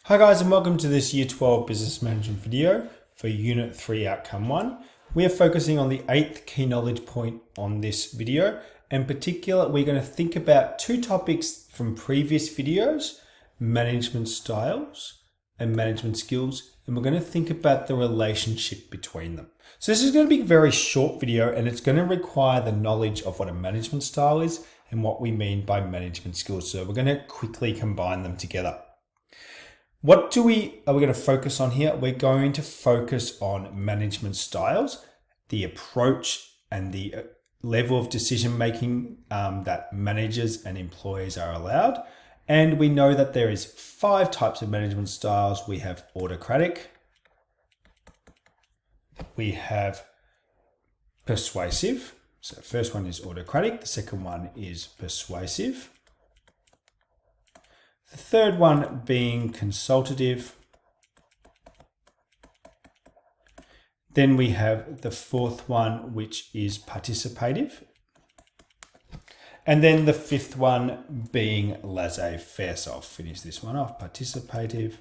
Hi guys, and welcome to this Year 12 Business Management video for Unit 3 Outcome 1. We are focusing on the 8th key knowledge point on this video. In particular, we're going to think about two topics from previous videos, management styles and management skills, and we're going to think about the relationship between them. So this is going to be a very short video, and it's going to require the knowledge of what a management style is and what we mean by management skills. So we're going to quickly combine them together. What are we going to focus on here? We're going to focus on management styles, the approach and the level of decision making that managers and employees are allowed. And we know that there is 5 types of management styles. We have autocratic, we have persuasive. So the first one is autocratic, the second one is persuasive. The third one being consultative. Then we have the fourth one, which is participative. And then the fifth one being laissez-faire. So I'll finish this one off, participative.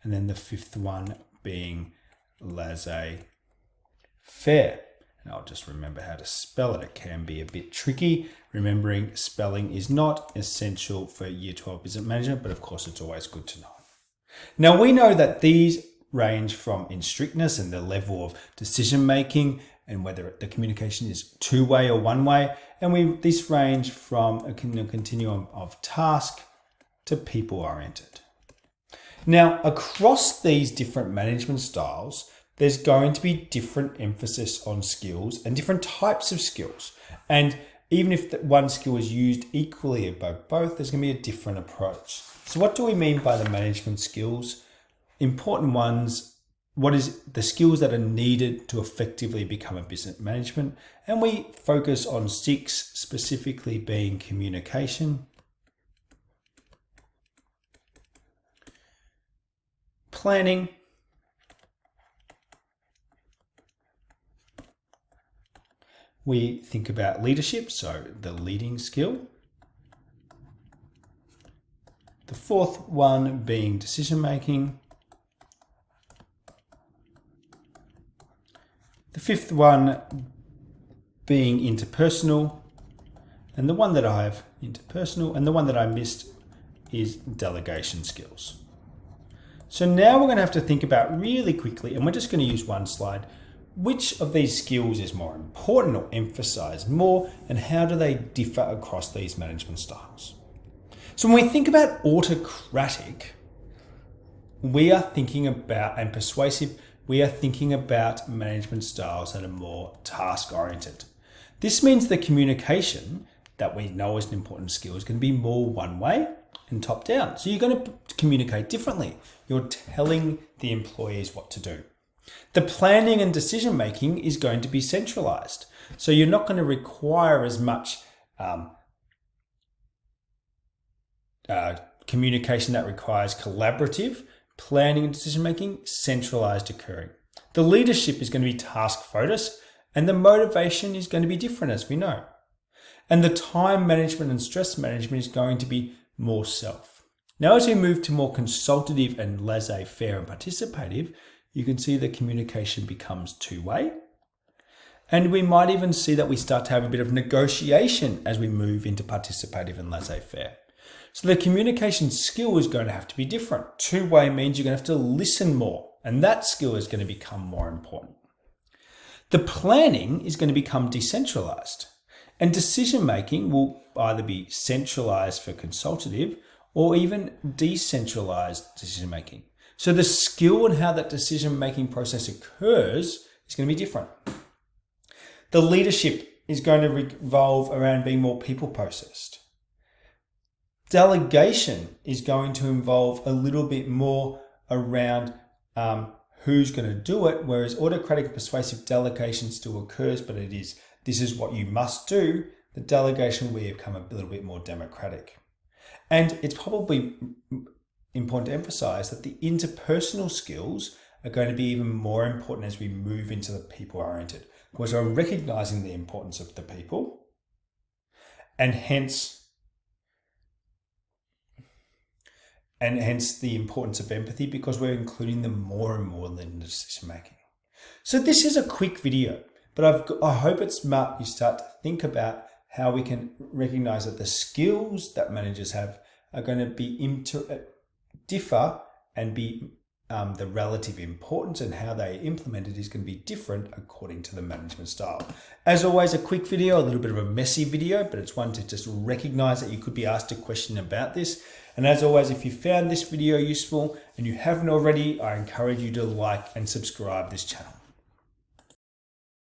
And then the fifth one being laissez-faire. And I'll just remember how to spell it. It can be a bit tricky. Remembering spelling is not essential for Year 12 Business Management, but of course it's always good to know. Now we know that these range from in strictness and the level of decision making and whether the communication is two-way or one-way. And this range from a continuum of task to people-oriented. Now across these different management styles, there's going to be different emphasis on skills and different types of skills. And even if one skill is used equally by both, there's going to be a different approach. So what do we mean by the management skills? Important ones, what is the skills that are needed to effectively become a business management? And we focus on 6, specifically being communication, planning, we think about leadership, so the leading skill. The fourth one being decision making. The fifth one being interpersonal. And the one that I have interpersonal, and the one that I missed is delegation skills. So now we're going to have to think about really quickly, and we're just going to use one slide, which of these skills is more important or emphasized more, and how do they differ across these management styles? So when we think about autocratic, we are thinking about, and persuasive, we are thinking about management styles that are more task-oriented. This means the communication that we know is an important skill is going to be more one-way and top-down. So you're going to communicate differently. You're telling the employees what to do. The planning and decision making is going to be centralized. So you're not going to require as much communication that requires collaborative planning and decision making, centralized occurring. The leadership is going to be task focused, and the motivation is going to be different, as we know. And the time management and stress management is going to be more self. Now, as we move to more consultative and laissez-faire and participative, you can see the communication becomes two-way. And we might even see that we start to have a bit of negotiation as we move into participative and laissez-faire. So the communication skill is going to have to be different. Two-way means you're going to have to listen more, and that skill is going to become more important. The planning is going to become decentralized, and decision-making will either be centralized for consultative or even decentralized decision-making. So the skill and how that decision-making process occurs is going to be different. The leadership is going to revolve around being more people-processed. Delegation is going to involve a little bit more around who's going to do it, whereas autocratic and persuasive delegation still occurs, but this is what you must do. The delegation will become a little bit more democratic. And it's probably important to emphasize that the interpersonal skills are going to be even more important as we move into the people-oriented, because we're recognizing the importance of the people, and hence and hence the importance of empathy, because we're including them more and more in the decision making. So this is a quick video, but I hope it's smart. You start to think about how we can recognize that the skills that managers have are going to be differ, and be the relative importance and how they implement it is going to be different according to the management style. As always, a quick video, a little bit of a messy video, but it's one to just recognize that you could be asked a question about this. And as always, if you found this video useful and you haven't already, I encourage you to like and subscribe this channel.